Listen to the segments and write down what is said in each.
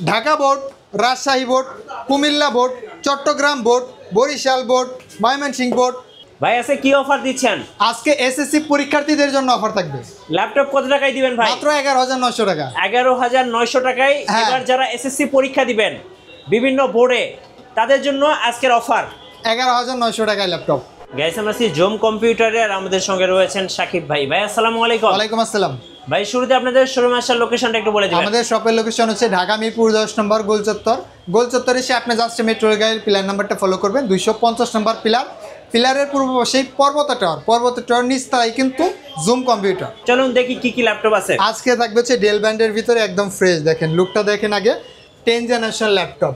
Dhaka board, Rajshahi board, Comilla board, Chittagong board, Barisal board, Mymensingh board. ভাই আজকে কি অফার দিচ্ছেন? আজকে এসএসসি পরীক্ষার্থীদের জন্য অফার থাকবে। ল্যাপটপ কত টাকায় দিবেন ভাই? মাত্র 11,900 টাকা। 11,900 টাকায়। এবার যারা এসএসসি পরীক্ষা দিবেন বিভিন্ন বোর্ডে, তাদের জন্য আজকের অফার 11,900 টাকায় ল্যাপটপ। গাইস, আমরা আছি জুম কম্পিউটারে আর আমাদের সঙ্গে রয়েছেন সাকিব ভাই। ভাই আসসালামু আলাইকুম। ওয়ালাইকুম আসসালাম। ভাই শুরুতে আপনাদের শোরুম আসার লোকেশনটা একটু বলে দিবেন। আমাদের শপের লোকেশন হচ্ছে ঢাকা মিরপুর 10 নম্বর গোলচত্বর। গোলচত্বরে এসে আপনি জাস্ট মেট্রো রেলের পিলার নাম্বারটা ফলো করবেন, 250 নম্বর পিলার। পিলারের পূর্ব পাশেই পর্বত টাওয়ার নিচতলায় কিন্তু জুম কম্পিউটার। চলুন দেখি কি কি ল্যাপটপ আছে। আজকে থাকবে হচ্ছে ডেল ব্র্যান্ডের ভিতরে একদম ফ্রেশ, দেখেন লুকটা দেখেন আগে। 10 জেনারেশন ল্যাপটপ,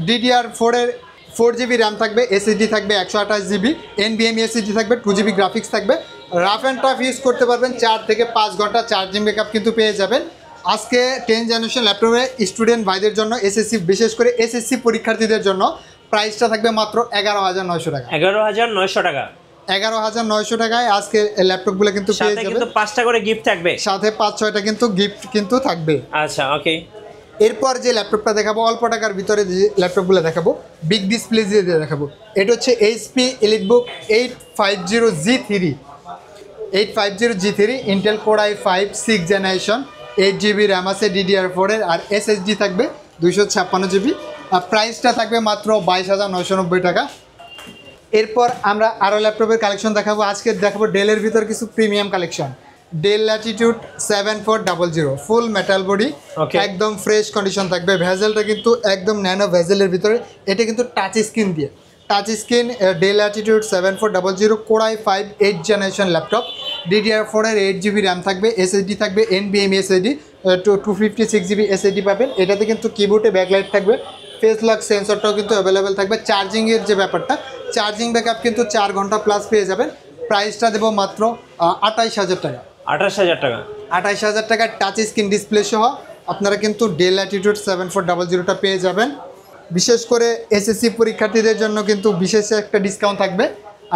DDR4 এর 4GB র্যাম থাকবে, SSD থাকবে 128 GB, NVMe SSD থাকবে, 2GB গ্রাফিক্স থাকবে। রাফ অ্যান্ড টাফ ইউজ করতে পারবেন, 4 থেকে 5 ঘন্টা চার্জিং ব্যাকআপ কিন্তু পেয়ে যাবেন। আজকে 10 জেনারেশন ল্যাপটপে স্টুডেন্ট ভাইদের জন্য, বিশেষ করে এসএসসি পরীক্ষার্থীদের জন্য প্রাইসটা থাকবে মাত্র 11,900 টাকা। 11,900 টাকা। 11,900 টাকায় আজকে ল্যাপটপগুলো কিন্তু পেয়ে যাবেন। কিন্তু 5টা করে গিফট থাকবে, সাথে 5-6টা কিন্তু গিফট কিন্তু থাকবে। আচ্ছা, ওকে। এরপর যে ল্যাপটপটা দেখাবো, অল্প টাকার ভিতরে যে ল্যাপটপগুলো দেখাবো, বিগ ডিসপ্লে দিয়ে দেখাবো। এটা হচ্ছে HP EliteBook 850G3 Intel core i5 6 generation, 8GB RAM আছে DDR4 এর, আর SSD থাকবে 256GB। আর প্রাইসটা থাকবে মাত্র 22,990 টাকা। এরপর আমরা আরও ল্যাপটপের কালেকশন দেখাবো। আজকে দেখাবো ডেলের ভিতর কিছু প্রিমিয়াম কালেকশন। ডেল ল্যাটিটিউড 7400 ফুল মেটাল বডি, একদম ফ্রেশ কন্ডিশন থাকবে। ভেজেলটা কিন্তু একদম ন্যানো ভেজেলের ভিতরে, এটা কিন্তু টাচ স্ক্রিন দিয়ে। Touch screen del Latitude 7400 core i5 8 generation laptop, DDR4 এর 8GB র্যাম থাকবে, SSD থাকবে NVMe SSD, 256GB SSD পাবেন। এটাতে কিন্তু কিবোর্ডে ব্যাকলাইট থাকবে, ফেস লক সেন্সরটাও কিন্তু অ্যাভেলেবেল থাকবে। চার্জিংয়ের যে ব্যাপারটা, চার্জিং ব্যাকআপ কিন্তু 4 ঘন্টা প্লাস পেয়ে যাবেন। প্রাইসটা দেবো মাত্র 28,000 টাকা। 28,000 টাকা। 28,000 টাকার টাচ স্ক্রিন ডিসপ্লে সহ আপনারা কিন্তু ডেল ল্যাটিটিউড 7400টা পেয়ে যাবেন। বিশেষ করে এসএসসি পরীক্ষার্থীদের জন্য কিন্তু বিশেষ একটা ডিসকাউন্ট থাকবে।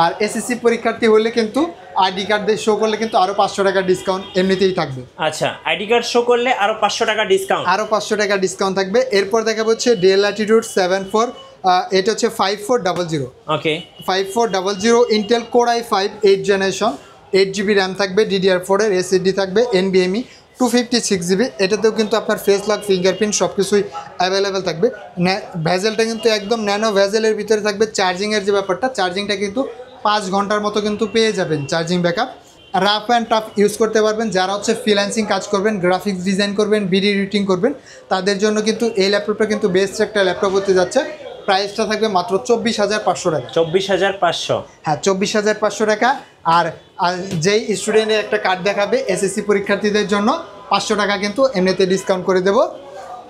আর এসএসসি পরীক্ষার্থী হলে কিন্তু আইডি কার্ড দিয়ে শো করলে কিন্তু আরও 500 টাকা ডিসকাউন্ট এমনিতেই থাকবে। আচ্ছা, আইডি কার্ড শো করলে আরও 500 টাকা ডিসকাউন্ট, আরও 500 টাকা ডিসকাউন্ট থাকবে। এরপর দেখা হচ্ছে ডেল ল্যাটিটিউড 74, এটা হচ্ছে 5400। ওকে, 5400 Intel core i5 8 generation, 8GB RAM থাকবে, DDR4 এর SSD থাকবে, NVMe 256GB। এটাতেও কিন্তু আপনার ফেস লক, ফিঙ্গারপ্রিন্ট সব কিছুই অ্যাভেলেবেল থাকবে। ভেজেলটা কিন্তু একদম ন্যানো ভেজেলের ভিতরে থাকবে। চার্জিংয়ের যে ব্যাপারটা, চার্জিংটা কিন্তু 5 ঘন্টার মতো কিন্তু পেয়ে যাবেন charging backup. Rough and tough use করতে পারবেন। যারা হচ্ছে ফ্রিল্যান্সিং কাজ করবেন, গ্রাফিক্স ডিজাইন করবেন, ভিডিও এডিটিং করবেন, তাদের জন্য কিন্তু এই ল্যাপটপটা কিন্তু বেস্ট একটা ল্যাপটপ হতে যাচ্ছে। প্রাইসটা থাকবে মাত্র 24,500 টাকা। 24,500? হ্যাঁ, 24,500 টাকা। আর যেই স্টুডেন্টের একটা কার্ড দেখাবে এসএসসি পরীক্ষার্থীদের জন্য 500 টাকা কিন্তু এমনিতে ডিসকাউন্ট করে দেবো।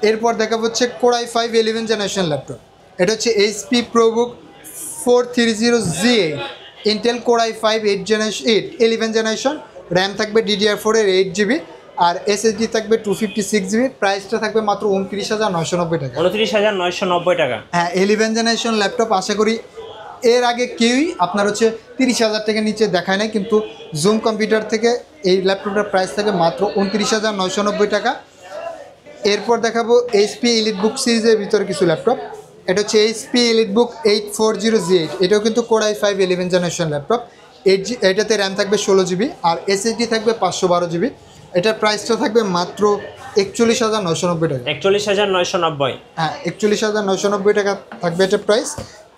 এরপর দেখাবো হচ্ছে কোর i5 11 জেনারেশন ল্যাপটপ। এটা হচ্ছে HP ProBook 430G8 Intel core i5 11 generation, RAM থাকবে DDR4 এর 8GB, আর SSD থাকবে 256GB। প্রাইসটা থাকবে মাত্র 29,990 টাকা। 29,990 টাকা। হ্যাঁ, 11 জেনারেশন ল্যাপটপ আশা করি এর আগে কেউই আপনার হচ্ছে 30,000 টাকার নিচে দেখায় নাই, কিন্তু জুম কম্পিউটার থেকে এই ল্যাপটপটার প্রাইস থাকে মাত্র 29,990 টাকা। এরপর দেখাবো HP EliteBook সিরিজের ভিতরে কিছু ল্যাপটপ। এটা হচ্ছে HP EliteBook 840G8, এটাও কিন্তু কোর i5 11 জেনারেশন ল্যাপটপ। এটাতে র্যাম থাকবে 16GB, আর SSD থাকবে 512GB। এটার প্রাইসটা থাকবে মাত্র 41,990 টাকা। 41,990? হ্যাঁ, 41,990 টাকা থাকবে এটার প্রাইস।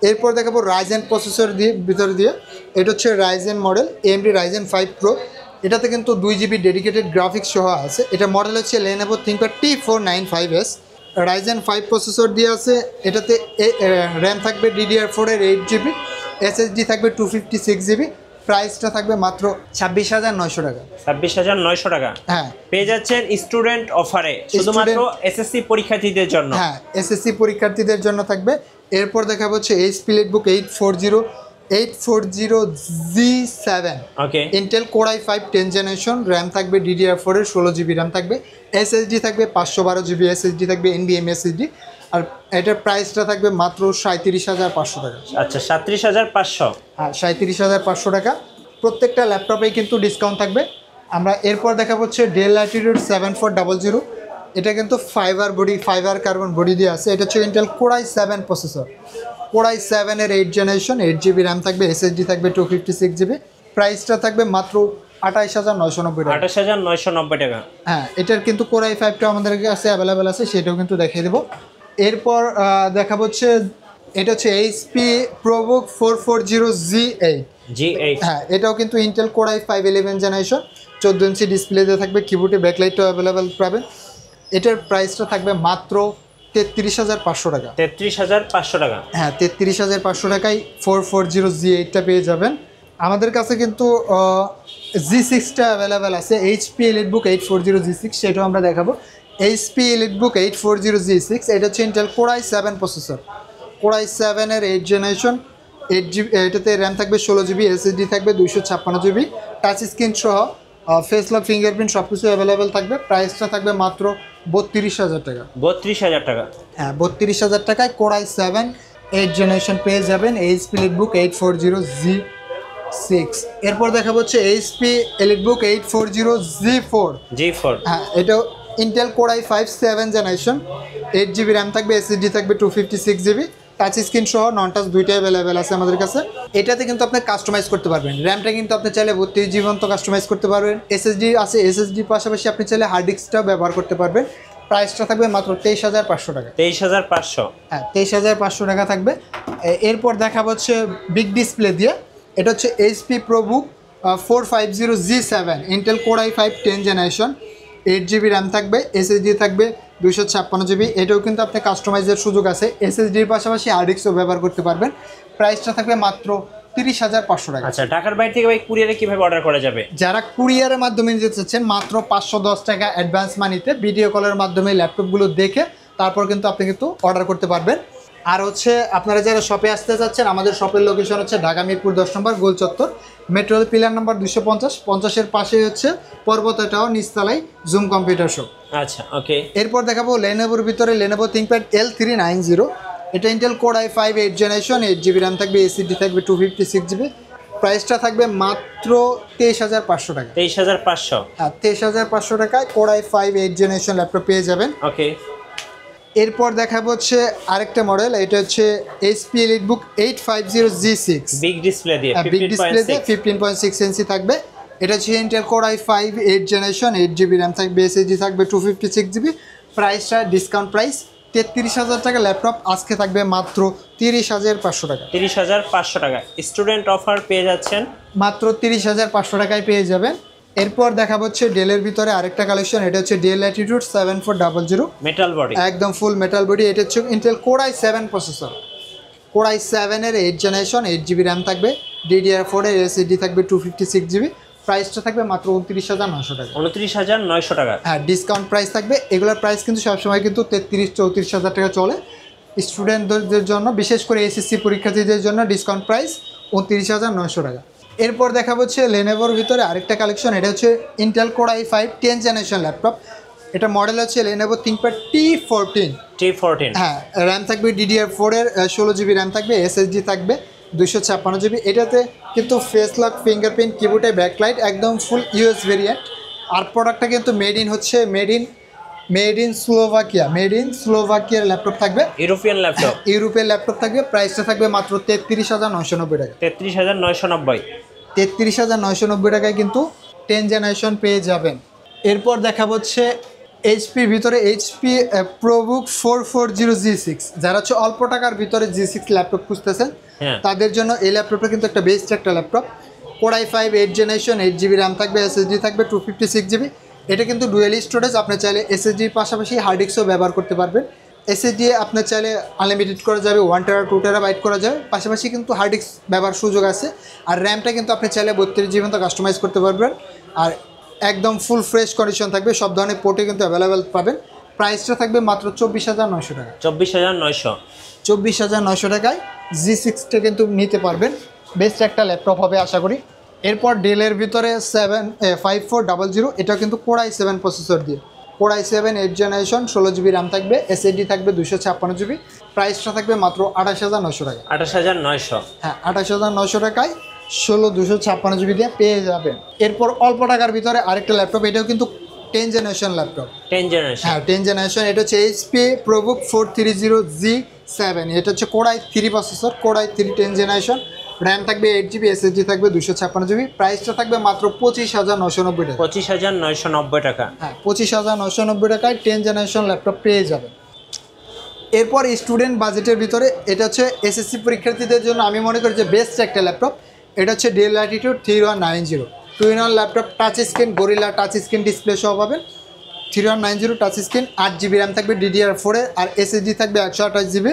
এরপর দেখাবো রাইজেন প্রসেসর ভিতরে দিয়ে। এটা হচ্ছে Ryzen model AMD Ryzen 5 Pro। এটাতে কিন্তু 2GB ডেডিকেটেড গ্রাফিক্স সহ আছে। এটা মডেল হচ্ছে Lenovo ThinkPad T495S। Ryzen 5 processor দিয়ে আছে। এটাতে র্যাম থাকবে DDR4 এর 8GB, SSD থাকবে 256GB। প্রাইসটা থাকবে মাত্র 26,900 টাকা। 26,900 টাকা? হ্যাঁ, পেয়ে যাচ্ছেন স্টুডেন্ট অফারে, শুধুমাত্র এসএসসি পরীক্ষার্থীদের জন্য। হ্যাঁ, এসএসসি পরীক্ষার্থীদের জন্য থাকবে। এরপর দেখাবো হচ্ছে HP EliteBook 840G7, okay, Intel core i5 10 generation, RAM থাকবে DDR4 এর 16GB র্যাম থাকবে, SSD থাকবে 512GB SSD থাকবে, NVMe SSD। আর এটার প্রাইসটা থাকবে মাত্র 37,500 টাকা। আচ্ছা, 37,500? হ্যাঁ, 37,500 টাকা। প্রত্যেকটা ল্যাপটপেই কিন্তু ডিসকাউন্ট থাকবে। আমরা এরপর দেখাবো হচ্ছে ডেল ল্যাটিটিউড 7400। এটা কিন্তু ফাইবার কার্বন বডি দিয়ে আছে। এটা হচ্ছে ইন্টেল কোরাই 7 প্রসেসর, কোরাই 7-এর 8 জেনারেশন, 8 GB র্যাম থাকবে, এসএসডি থাকবে 256 GB। প্রাইসটা থাকবে মাত্র 28,990 টাকা। 28,990 টাকা। হ্যাঁ, এটার কিন্তু কোরাই 5টা আমাদের কাছে অ্যাভেলেবেল আছে, সেটাও কিন্তু দেখিয়ে দেবো। এরপর দেখা হচ্ছে এটা হচ্ছে এইচপি প্রোবুক 440G8। হ্যাঁ, এটাও কিন্তু ইন্টেল কোরাই 5 11 জেনারেশন, 14 ইঞ্চি ডিসপ্লেতে থাকবে, কিবোর্ডে ব্যাকলাইটটাও অ্যাভেলেবেল পাবেন। এটার প্রাইসটা থাকবে মাত্র 33,500 টাকা। 33,500 টাকা। হ্যাঁ, 33,500 টাকায় 440G8টা পেয়ে যাবেন। আমাদের কাছে কিন্তু G6টা অ্যাভেলেবেল আছে, এইচপি এলিটবুক 840G6, সেটাও আমরা দেখাবো। এইচপি এলিটবুক 840G6, এটা হচ্ছে ইন্টেল কোরাই 7 প্রসেসর, কোরাই 7-এর 8 জেনারেশন, 8GB, এটাতে র্যাম থাকবে 16 GB, এসএসডি থাকবে 256 GB, টাচ স্ক্রিন সহ ফেস লক, ফিঙ্গারপ্রিন্ট সব কিছু অ্যাভেলেবেল থাকবে। প্রাইসটা থাকবে মাত্র 32,000 টাকা। 32,000 টাকা। হ্যাঁ, 32,000 টাকায় কোরাই 7 8 জেনারেশন পেয়ে যাবেন, এইচপি এলিটবুক 840G6। এরপর দেখা হচ্ছে এইচপি এলিটবুক 840G4। হ্যাঁ, এটাও Intel core i 5 7 generation, 8 GB RAM থাকবে, এসএসডি থাকবে 256 GB, টাচ স্ক্রিন সহ নন টাচ দুইটাই অ্যাভেলেবেল আছে আমাদের কাছে। এটাতে কিন্তু আপনি কাস্টমাইজ করতে পারবেন, র্যামটা কিন্তু আপনি চাইলে 32 GB পর্যন্ত কাস্টমাইজ করতে পারবেন। এসএসডি আছে, এসএসডির পাশাপাশি আপনি চাইলে হার্ড ডিস্কটাও ব্যবহার করতে পারবেন। প্রাইসটা থাকবে মাত্র 23,500 টাকা। 23,500। হ্যাঁ, 23,500 টাকা থাকবে। এরপর দেখা হচ্ছে বিগ ডিসপ্লে দিয়ে, এটা হচ্ছে HP ProBook 450G7, Intel core i 5 10 generation, 8 GB RAM থাকবে, এসএসডি থাকবে 256 GB। এটাও কিন্তু আপনি কাস্টমাইজের সুযোগ আছে, এসএসডির পাশাপাশি হার্ড ডিস্কও ব্যবহার করতে পারবেন। প্রাইসটা থাকবে মাত্র 30,500 টাকা। আচ্ছা, ঢাকার বাইরে থেকে ভাই কুরিয়ারে কিভাবে অর্ডার করা যাবে? যারা কুরিয়ারের মাধ্যমে নিতে চাচ্ছেন, মাত্র 510 টাকা অ্যাডভান্স মানিতে ভিডিও কলের মাধ্যমে ল্যাপটপগুলো দেখে তারপর কিন্তু আপনি কিন্তু অর্ডার করতে পারবেন। আর হচ্ছে আপনারা যারা শপে আসতে চাচ্ছেন, আমাদের শপের লোকেশন হচ্ছে ঢাকা মিরপুর 10 নম্বর গোল চত্বর, মেট্রো পিলার নাম্বার 250-50-এর পাশেই হচ্ছে পর্বত টাওয়ার, নিচতলায় জুম কম্পিউটার শপ। আচ্ছা, ওকে। এরপর দেখাবো লেনোভোর ভিতরে লেনোভো থিংকপ্যাড L390, এটা Intel core i 5 8 generation, 8 GB RAM থাকবে, এসএসডি থাকবে 256 GB। প্রাইসটা থাকবে মাত্র 23,500 টাকা। 23,500। হ্যাঁ, 23,500 টাকায় কোরাই 5 8 জেনারেশন ল্যাপটপ পেয়ে যাবেন। ওকে। এরপর দেখাবো হচ্ছে আরেকটা মডেল, এটা হচ্ছে HP EliteBook 850G6, big display দিয়ে, বিগ ডিসপ্লে দিয়ে 15.6 ইঞ্চি থাকবে। এটা হচ্ছে Intel core i 5 8 generation, 8 GB RAM থাকবে, এসএসডি থাকবে 256 GB। প্রাইসটা ডিসকাউন্ট প্রাইস 33,000 টাকা। ল্যাপটপ আজকে থাকবে মাত্র 30,500 টাকা। 30,500 টাকা স্টুডেন্ট অফার পেয়ে যাচ্ছেন, মাত্র 30,500 টাকায় পেয়ে যাবেন। এরপর দেখা হচ্ছে ডেলের ভিতরে আরেকটা কালেকশন, এটা হচ্ছে ডেল ল্যাটিটিউড 7400, মেটাল বডি, একদম ফুল মেটাল বডি। এটা হচ্ছে ইন্টেল কোরাই 7 প্রসেসর, কোরাই 7-এর 8 জেনারেশন, 8 GB র্যাম থাকবে, DDR4-এর এসএসডি থাকবে 256 GB। প্রাইসটা থাকবে মাত্র 29,900 টাকা। 29,900 টাকা। হ্যাঁ, ডিসকাউন্ট প্রাইস থাকবে। এগুলোর প্রাইস কিন্তু সবসময় কিন্তু 33-34,000 টাকা চলে। স্টুডেন্টদের জন্য, বিশেষ করে এসএসসি পরীক্ষার্থীদের জন্য ডিসকাউন্ট প্রাইস 29,900 টাকা। এরপর দেখা হচ্ছে লেনোভোর ভিতরে আরেকটা কালেকশন, এটা হচ্ছে ইন্টেল কোরাই 5 10 জেনারেশন ল্যাপটপ, এটা মডেল হচ্ছে লেনোভো থিংকপ্যাড T14। হ্যাঁ, র্যাম থাকবে DDR4-এর 16 GB র্যাম থাকবে, এসএসডি থাকবে 256 GB। এটাতে কিন্তু ফেস লক, ফিঙ্গারপ্রিন্ট, কিবোর্ডে ব্যাকলাইট, একদম ফুল ইউএস ভেরিয়েন্ট। আর প্রোডাক্টটা কিন্তু মেড ইন স্লোভাকিয়ার ল্যাপটপ থাকবে, ইউরোপিয়ান ল্যাপটপ, ইউরোপের ল্যাপটপ থাকবে। প্রাইসটা থাকবে মাত্র 33,990 টাকা। 33,990। 33,990 টাকায় কিন্তু 10 জেনারেশন পেয়ে যাবেন। এরপর দেখা হচ্ছে এইচপির ভিতরে এইচপি প্রোবুক 440G6। যারা হচ্ছে অল্প টাকার ভিতরে G6 ল্যাপটপ খুঁজতেছেন, তাদের জন্য এই ল্যাপটপটা কিন্তু একটা বেস্ট একটা laptop. Core i 5 8 generation, 8 GB RAM থাকবে, এসএসডি থাকবে 256 GB। এটা কিন্তু ডুয়েল স্টোরেজ, আপনি চাইলে এসএসডির পাশাপাশি হার্ড ডিস্কও ব্যবহার করতে পারবেন। এসএসডি আপনার চাইলে আনলিমিটেড করা যাবে, 1 TB 2 TB করা যাবে, পাশাপাশি কিন্তু হার্ড ডিস্ক ব্যবহার সুযোগ আছে। আর র্যামটা কিন্তু আপনি চাইলে 32 GB পর্যন্ত কাস্টমাইজ করতে পারবেন। আর একদম ফুল ফ্রেশ কন্ডিশন থাকবে, সব ধরনের পোর্টে কিন্তু অ্যাভেলেবেল পাবেন। প্রাইসটা থাকবে মাত্র 24,900 টাকা। 24,900 টাকায় G6টা কিন্তু নিতে পারবেন। বেস্ট একটা ল্যাপটপ হবে আশা করি। এরপর ডেলের ভিতরে 5400, এটা কিন্তু কোরাই 7 প্রসেসর দিয়ে, কোরাই 7 8 জেনারেশন, 16 GB র্যাম থাকবে, এসএসডি থাকবে 256 GB। প্রাইসটা থাকবে মাত্র 28,900 টাকা। 28,900। হ্যাঁ, 28,900 টাকায় 16 256 GB দিয়ে পেয়ে যাবেন। এরপর অল্প টাকার ভিতরে আরেকটা ল্যাপটপ, এটাও কিন্তু 10 জেনারেশন ল্যাপটপ। 10 জেনারেশন, হ্যাঁ 10 জেনারেশন। এটা হচ্ছে HP ProBook 430G7। এটা হচ্ছে Core i3 processor, Core i3 10 generation. RAM থাকবে 8GB, SSD থাকবে 256GB। প্রাইসটা থাকবে মাত্র 25,990 টাকা। 25,990 টাকা। হ্যাঁ 25,990 টাকায় 10 জেনারেশন ল্যাপটপ পেয়ে যাবেন। এরপর স্টুডেন্ট বাজেটের ভিতরে এটা হচ্ছে SSC পরীক্ষার্থীদের জন্য আমি মনে করি যে বেস্ট একটা ল্যাপটপ। এটা হচ্ছে Dell Latitude 3190 2-in-1 laptop, touch screen, gorilla touch screen display সহ পাবেন। 3190 টাচ স্ক্রিন, 8GB র্যাম থাকবে DDR4 এর, আর SSD থাকবে 128GB।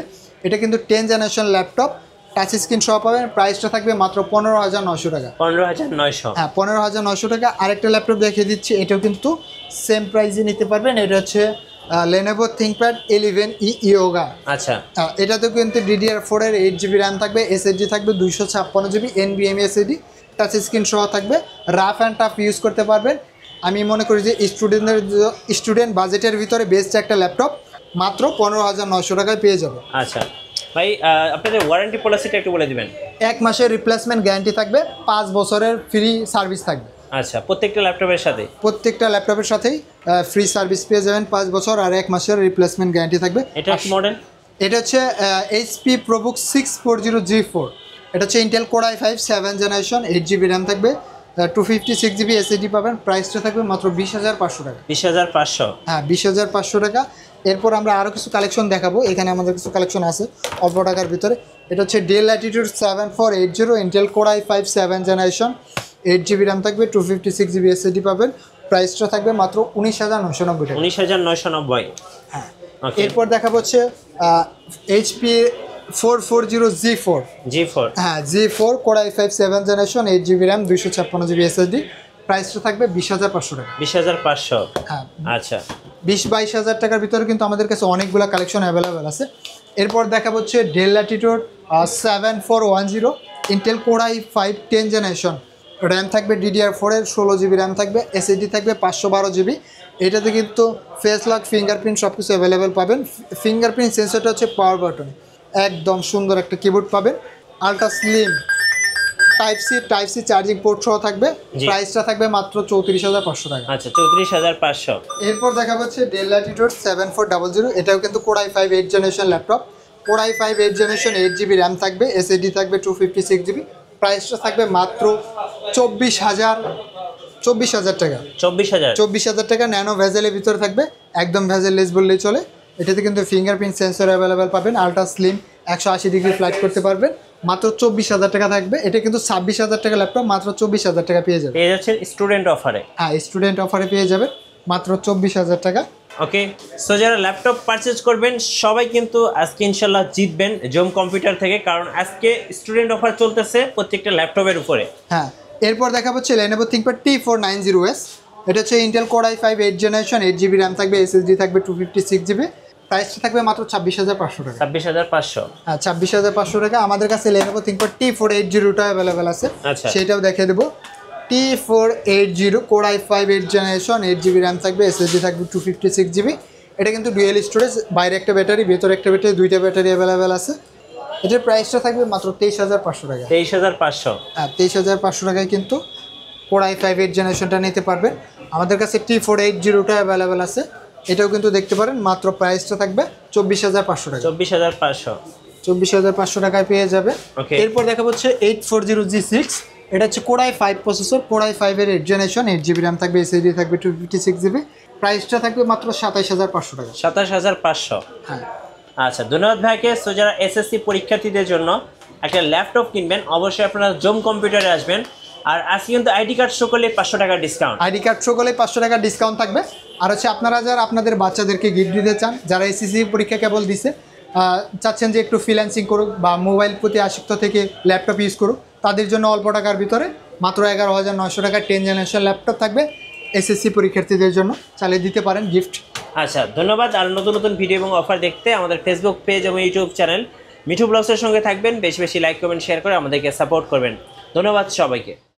এটা কিন্তু 10 জেনারেশন ল্যাপটপ, টাচ স্ক্রিন সহ পাবেন। প্রাইসটা থাকবে মাত্র 15,900 টাকা। 15,900, হ্যাঁ 15,900 টাকা। আরেকটা ল্যাপটপ দেখিয়ে দিচ্ছি, এটাও কিন্তু সেম প্রাইসে নিতে পারবেন। এটা হচ্ছে Lenovo ThinkPad 11E Yoga। আচ্ছা, এটাতে কিন্তু DDR4 এর 8GB র্যাম থাকবে, SSD থাকবে 256GB, NVMe SSD, touch screen সহ থাকবে। রাফ অ্যান্ড টাফ ইউজ করতে পারবেন। আমি মনে করি যে স্টুডেন্ট বাজেটের ভিতরে বেস্ট একটা ল্যাপটপ মাত্র 15,900 টাকায় পেয়ে যাবে। আচ্ছা ভাই, আপনাদের ওয়ারেন্টি পলিসিটা একটু বলে দিবেন। 1 মাসের রিপ্লেসমেন্ট গ্যারান্টি থাকবে, 5 বছরের ফ্রি সার্ভিস থাকবে। আচ্ছা, প্রত্যেকটা ল্যাপটপের সাথে? প্রত্যেকটা ল্যাপটপের সাথেই ফ্রি সার্ভিস পেয়ে যাবেন, 5 বছর আর 1 মাসের রিপ্লেসমেন্ট গ্যারান্টি থাকবে। এটা কি মডেল? এটা হচ্ছে HP ProBook 640G4। এটা হচ্ছে Intel Core i5 7 generation, 8GB RAM থাকবে, 256GB SSD পাবেন। প্রাইসটা থাকবে মাত্র 20,500 টাকা। 20,500? হ্যাঁ 20,500 টাকা। এরপর আমরা আরও কিছু কালেকশন দেখাবো। এখানে আমাদের কিছু কালেকশন আছে অল্প টাকার ভিতরে। এটা হচ্ছে Dell Latitude 7480 Intel Core i5 7 generation, 8GB RAM থাকবে, 256GB SSD পাবেন। প্রাইসটা থাকবে মাত্র 19,990 টাকা। 19,990। হ্যাঁ। ওকে, এরপর দেখাবো হচ্ছে HP 440G4। G4? হ্যাঁ G4 Core i5 7 generation, 8GB RAM, 256GB SSD। প্রাইসটা থাকবে 20,500 টাকা। 20,500? হ্যাঁ আচ্ছা, 20-22 টাকার ভিতরে কিন্তু আমাদের কাছে অনেকগুলো কালেকশন অ্যাভেলেবেল আছে। এরপর দেখাবো হচ্ছে Dell Latitude 7410 Intel Core i5 10 generation, RAM থাকবে DDR4 এর, 16GB র্যাম থাকবে, SSD থাকবে 512GB। এটাতে কিন্তু ফেস লক, ফিঙ্গারপ্রিন্ট সব কিছু অ্যাভেলেবেল পাবেন। ফিঙ্গারপ্রিন্ট সেন্সরটা হচ্ছে পাওয়ার বাটন, একদম সুন্দর একটা কিবোর্ড পাবেন। Ultra slim type C charging port সহ থাকবে। প্রাইসটা থাকবে মাত্র 34,500 টাকা। আচ্ছা, 34,500। এরপর দেখা যাচ্ছে Dell Latitude 7400। এটাও কিন্তু Core i5 8 generation laptop, Core i5 8 generation, 8GB RAM থাকবে, SSD থাকবে 256GB। প্রাইসটা থাকবে মাত্র 24,000 টাকা। 24,000 টাকা। ন্যানো ভেজেলের ভিতরে থাকবে, একদম ভেজেললেস বললেই চলে। এটাতে কিন্তু ফিঙ্গারপ্রিন্ট সেন্সর অ্যাভেলেবেল পাবেন। আলট্রা স্লিম, 180 ডিগ্রি ফ্লাইট করতে পারবেন। মাত্র 24,000 টাকা থাকবে। এটা কিন্তু 26,000 টাকা ল্যাপটপ, মাত্র 24,000 টাকা পেয়ে যাবে। পেয়ে যাচ্ছেন স্টুডেন্ট অফারে। হ্যাঁ স্টুডেন্ট অফারে পেয়ে যাবেন মাত্র 24,000 টাকা। ওকে, সো যারা ল্যাপটপ পারচেজ করবেন সবাই কিন্তু আজকে ইনশাল্লাহ জিতবেন জোম কম্পিউটার থেকে, কারণ আজকে স্টুডেন্ট অফার চলতেছে প্রত্যেকটা ল্যাপটপের উপরে। হ্যাঁ এরপর দেখা হচ্ছে Lenovo ThinkPad T490S। এটা হচ্ছে Intel Core i5 8 generation, 8GB RAM থাকবে, SSD থাকবে 256GB। প্রাইসটা থাকবে মাত্র 26,500 টাকা। 26,500? হ্যাঁ 26,500 টাকা। আমাদের কাছে Lenovo ThinkPad T480টা অ্যাভেলেবেল আছে, আচ্ছা, সেটাও দেখিয়ে দেবো। T480 Core i5 8 generation, 8GB RAM থাকবে, SSD থাকবে 256GB। এটা কিন্তু ডুয়েল স্টোরেজ, বাইরে একটা ব্যাটারি, ভেতরে একটা ব্যাটারি, দুইটা ব্যাটারি অ্যাভেলেবেল আছে। এটার প্রাইসটা থাকবে মাত্র 23,500 টাকা। 23,500? হ্যাঁ 23,500 টাকায় কিন্তু Core i5 8 জেনারেশনটা নিতে পারবেন। আমাদের কাছে T480টা অ্যাভেলেবেল আছে, এটাও কিন্তু দেখতে পারেন। মাত্র প্রাইসটা থাকবে 24,500 টাকা। 24,500? 24,500 টাকায় পেয়ে যাবে। এরপর দেখা হচ্ছে 840G6। এটা হচ্ছে Core i5 processor, Core i5 এর 8 জেনারেশন, 8GB র্যাম থাকবে, SSD থাকবে 256GB। প্রাইসটা থাকবে মাত্র 27,500 টাকা। 27,500? হ্যাঁ। আচ্ছা, ধন্যবাদ ভাইকে। সো যারা SSC পরীক্ষার্থীদের জন্য একটা ল্যাপটপ কিনবেন অবশ্যই আপনারা জোম কম্পিউটারে আসবেন। আর আজকে কিন্তু আইডি কার্ড শো করলে 500 টাকা ডিসকাউন্ট। আইডি কার্ড শো করলে 500 টাকা ডিসকাউন্ট থাকবে। আর হচ্ছে আপনারা যারা আপনাদের বাচ্চাদেরকে গিফট দিতে চান, যারা SSC পরীক্ষা কেবল দিছে, চাচ্ছেন যে একটু ফ্রিল্যান্সিং করুক বা মোবাইল প্রতি আসক্ত থেকে ল্যাপটপ ইউজ করুক, তাদের জন্য অল্প টাকার ভিতরে মাত্র 11,900 টাকা 10 জেনারেশন ল্যাপটপ থাকবে SSC পরীক্ষার্থীদের জন্য, চালিয়ে দিতে পারেন গিফট। আচ্ছা, ধন্যবাদ। আর নতুন নতুন ভিডিও এবং অফার দেখতে আমাদের ফেসবুক পেজ এবং ইউটিউব চ্যানেল মিঠু ব্লগসের সঙ্গে থাকবেন। বেশি বেশি লাইক, কমেন্ট, শেয়ার করে আমাদেরকে সাপোর্ট করবেন। ধন্যবাদ সবাইকে।